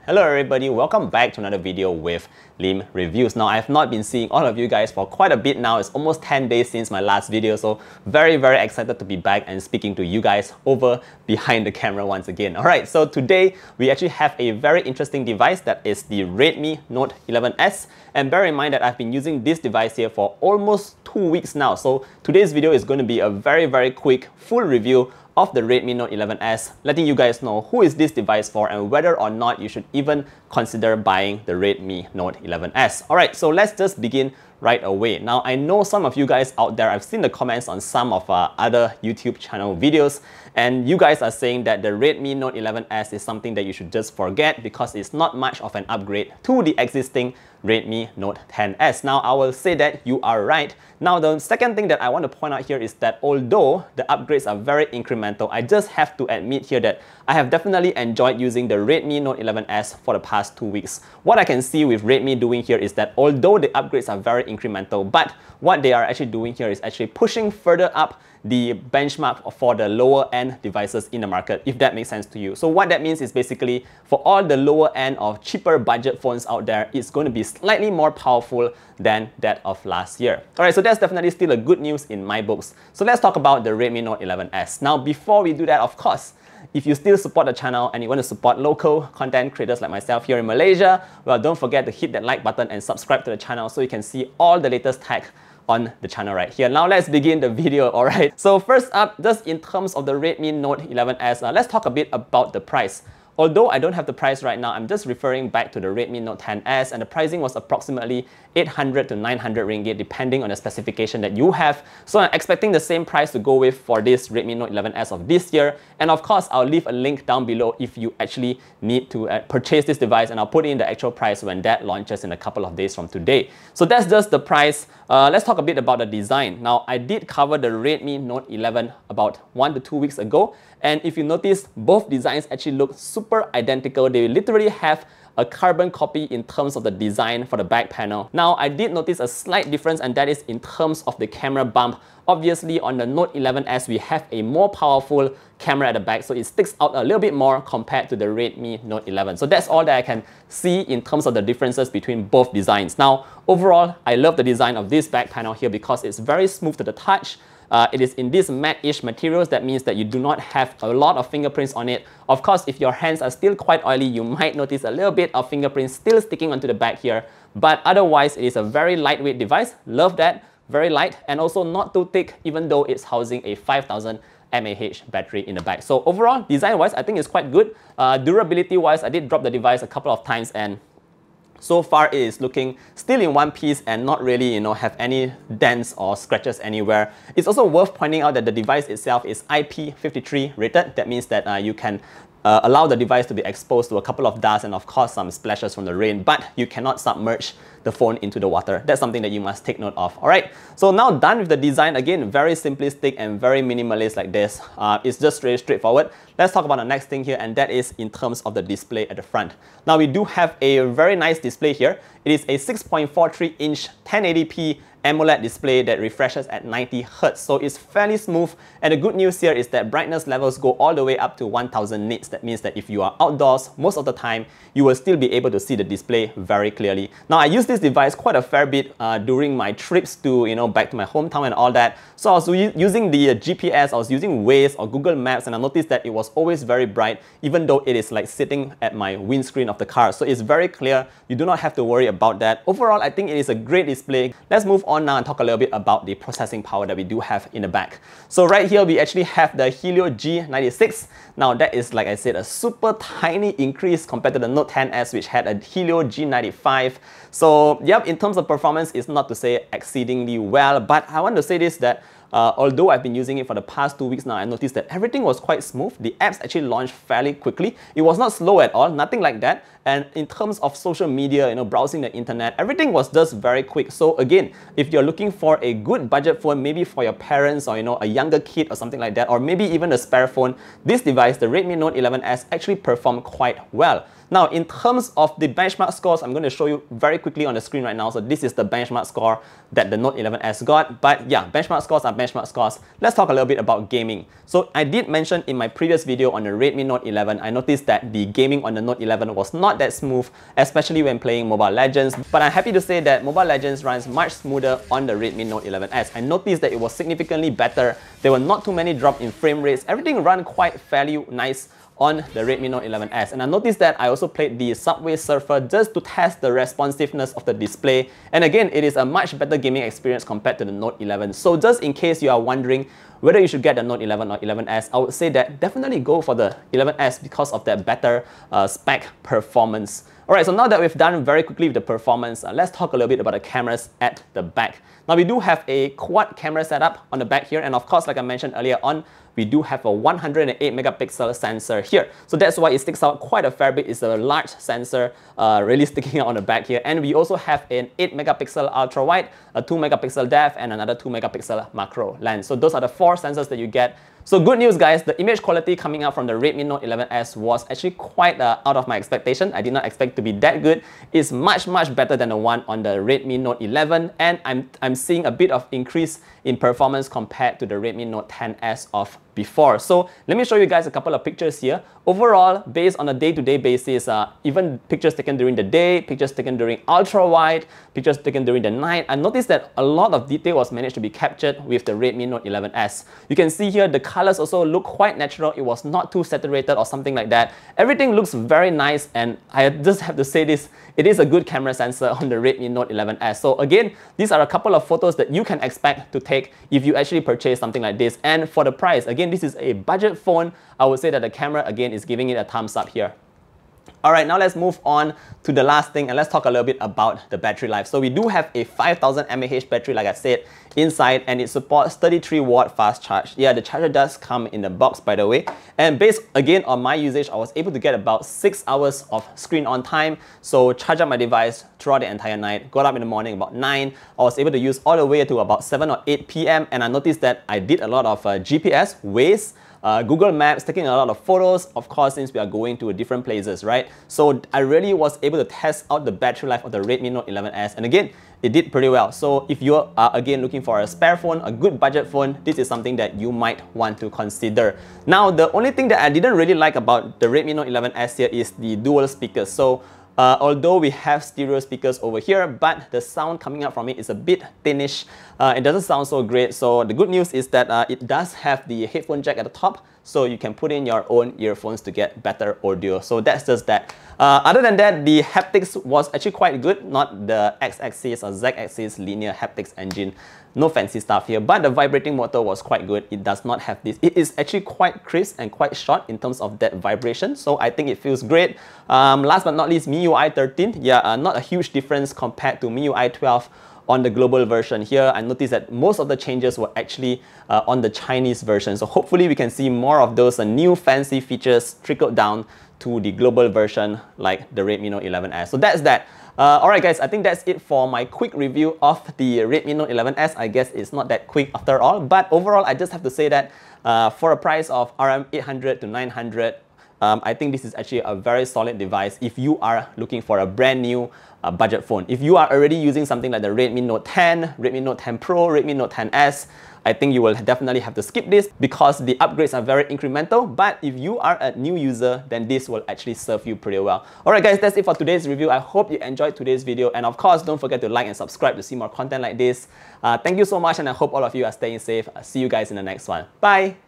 Hello everybody, welcome back to another video with Lim Reviews. Now, I have not been seeing all of you guys for quite a bit now. It's almost 10 days since my last video, so very excited to be back and speaking to you guys over behind the camera once again. Alright, so today we actually have a very interesting device that is the Redmi Note 11S. And bear in mind that I've been using this device here for almost 2 weeks now. So today's video is going to be a very quick full review of the Redmi Note 11S, letting you guys know who is this device for and whether or not you should even consider buying the Redmi Note 11S. Alright, so let's just begin right away. Now, I know some of you guys out there, I've seen the comments on some of our other YouTube channel videos, and you guys are saying that the Redmi Note 11S is something that you should just forget because it's not much of an upgrade to the existing Redmi Note 10S. Now, I will say that you are right. Now, the second thing that I want to point out here is that although the upgrades are very incremental, I just have to admit here that I have definitely enjoyed using the Redmi Note 11S for the past 2 weeks. What I can see with Redmi doing here is that although the upgrades are very incremental, but what they are actually doing here is actually pushing further up the benchmark for the lower end devices in the market, if that makes sense to you. So what that means is basically for all the lower end of cheaper budget phones out there, it's going to be slightly more powerful than that of last year. Alright, so that's definitely still a good news in my books. So let's talk about the Redmi Note 11S. Now, before we do that, of course, if you still support the channel and you want to support local content creators like myself here in Malaysia, well, don't forget to hit that like button and subscribe to the channel so you can see all the latest tech on the channel right here. Now let's begin the video, alright? So first up, just in terms of the Redmi Note 11S, let's talk a bit about the price. Although I don't have the price right now, I'm just referring back to the Redmi Note 10S, and the pricing was approximately 800 to 900 ringgit depending on the specification that you have. So I'm expecting the same price to go with for this Redmi Note 11S of this year. And of course, I'll leave a link down below if you actually need to purchase this device, and I'll put in the actual price when that launches in a couple of days from today. So that's just the price. Let's talk a bit about the design. Now, I did cover the Redmi Note 11 about 1 to 2 weeks ago, and if you notice, both designs actually look super identical. They literally have a carbon copy in terms of the design for the back panel. Now, I did notice a slight difference, and that is in terms of the camera bump. Obviously, on the Note 11S, we have a more powerful camera at the back, so it sticks out a little bit more compared to the Redmi Note 11. So that's all that I can see in terms of the differences between both designs. Now, overall, I love the design of this back panel here because it's very smooth to the touch. It is in these matte-ish materials. That means that you do not have a lot of fingerprints on it. Of course, if your hands are still quite oily, you might notice a little bit of fingerprints still sticking onto the back here. But otherwise, it is a very lightweight device. Love that. Very light and also not too thick, even though it's housing a 5000 mAh battery in the back. So overall, design-wise, I think it's quite good. Durability-wise, I did drop the device a couple of times, and so far it is looking still in one piece and not really, have any dents or scratches anywhere. It's also worth pointing out that the device itself is IP53 rated. That means that you can allow the device to be exposed to a couple of dust and of course some splashes from the rain, but you cannot submerge the phone into the water. That's something that you must take note of. Alright, so now done with the design. Again, very simplistic and very minimalist like this. It's just very straightforward. Let's talk about the next thing here, and that is in terms of the display at the front. Now, we do have a very nice display here. It is a 6.43-inch 1080p AMOLED display that refreshes at 90 Hz. So it's fairly smooth, and the good news here is that brightness levels go all the way up to 1000 nits. That means that if you are outdoors most of the time, you will still be able to see the display very clearly. Now, I use this device quite a fair bit during my trips to, back to my hometown and all that. So I was using the GPS, I was using Waze or Google Maps, and I noticed that it was always very bright, even though it is like sitting at my windscreen of the car. So it's very clear. You do not have to worry about that. Overall, I think it is a great display. Let's move on now and talk a little bit about the processing power that we do have in the back. So right here, we actually have the Helio G96. Now, that is, like I said, a super tiny increase compared to the Note 10S, which had a Helio G95. So, yep, in terms of performance, it's not to say exceedingly well, but I want to say this, that although I've been using it for the past 2 weeks now, I noticed that everything was quite smooth. The apps actually launched fairly quickly. It was not slow at all, nothing like that. And in terms of social media, browsing the internet, everything was just very quick. So again, if you're looking for a good budget phone, maybe for your parents or a younger kid or something like that, or maybe even a spare phone, this device, the Redmi Note 11S, actually performed quite well. Now, in terms of the benchmark scores, I'm going to show you very quickly on the screen right now. So this is the benchmark score that the Note 11S got. But yeah, benchmark scores are benchmark scores. Let's talk a little bit about gaming. So I did mention in my previous video on the Redmi Note 11, I noticed that the gaming on the Note 11 was not not that smooth, especially when playing Mobile Legends. But I'm happy to say that Mobile Legends runs much smoother on the Redmi Note 11S. I noticed that it was significantly better. There were not too many drop in frame rates. Everything ran quite fairly nice on the Redmi Note 11S. And I noticed that I also played the Subway Surfer just to test the responsiveness of the display. And again, it is a much better gaming experience compared to the Note 11. So just in case you are wondering whether you should get the Note 11 or 11S, I would say that definitely go for the 11S because of that better spec performance. Alright, so now that we've done very quickly with the performance, let's talk a little bit about the cameras at the back. Now we do have a quad camera setup on the back here, and of course, like I mentioned earlier on, we do have a 108 megapixel sensor here. So that's why it sticks out quite a fair bit. It's a large sensor really sticking out on the back here. And we also have an 8 megapixel ultra wide, a 2 megapixel depth, and another 2 megapixel macro lens. So those are the 4 sensors that you get. So good news guys, the image quality coming out from the Redmi Note 11S was actually quite out of my expectation. I did not expect it to be that good. It's much better than the one on the Redmi Note 11, and I'm seeing a bit of increase in performance compared to the Redmi Note 10S of before. So let me show you guys a couple of pictures here. Overall, based on a day-to-day basis, even pictures taken during the day, pictures taken during ultra-wide, pictures taken during the night, I noticed that a lot of detail was managed to be captured with the Redmi Note 11S. You can see here the colors also look quite natural. It was not too saturated or something like that. Everything looks very nice, and I just have to say this, it is a good camera sensor on the Redmi Note 11S. So again, these are a couple of photos that you can expect to take if you actually purchase something like this. And for the price, again, this is a budget phone. I would say that the camera, again, is giving it a thumbs up here. Alright, now let's move on to the last thing, and let's talk a little bit about the battery life. So we do have a 5000 mAh battery, like I said, inside, and it supports 33 watt fast charge. Yeah, the charger does come in the box, by the way. And based, again, on my usage, I was able to get about 6 hours of screen on time. So charge up my device throughout the entire night, got up in the morning about 9. I was able to use all the way to about 7 or 8 p.m. And I noticed that I did a lot of GPS, Waze, Google Maps, taking a lot of photos, of course, since we are going to different places, right? So I really was able to test out the battery life of the Redmi Note 11S, and again, it did pretty well. So if you are again looking for a spare phone, a good budget phone, this is something that you might want to consider. Now, the only thing that I didn't really like about the Redmi Note 11S here is the dual speakers. So although we have stereo speakers over here, but the sound coming out from it is a bit thinnish. It doesn't sound so great. So the good news is that it does have the headphone jack at the top, so you can put in your own earphones to get better audio. So that's just that. Other than that, the haptics was actually quite good, not the X-axis or Z-axis linear haptics engine. No fancy stuff here, but the vibrating motor was quite good. It does not have this. It is actually quite crisp and quite short in terms of that vibration, so I think it feels great. Last but not least, MIUI 13. Yeah, not a huge difference compared to MIUI 12 on the global version. Here, I noticed that most of the changes were actually on the Chinese version. So hopefully we can see more of those new fancy features trickled down to the global version like the Redmi Note 11S. So that's that. Alright guys, I think that's it for my quick review of the Redmi Note 11S. I guess it's not that quick after all, but overall I just have to say that for a price of RM 800 to 900, I think this is actually a very solid device if you are looking for a brand new budget phone. If you are already using something like the Redmi Note 10, Redmi Note 10 Pro, Redmi Note 10S, I think you will definitely have to skip this because the upgrades are very incremental. But if you are a new user, then this will actually serve you pretty well. Alright guys, that's it for today's review. I hope you enjoyed today's video, and of course, don't forget to like and subscribe to see more content like this. Thank you so much, and I hope all of you are staying safe. I'll see you guys in the next one. Bye!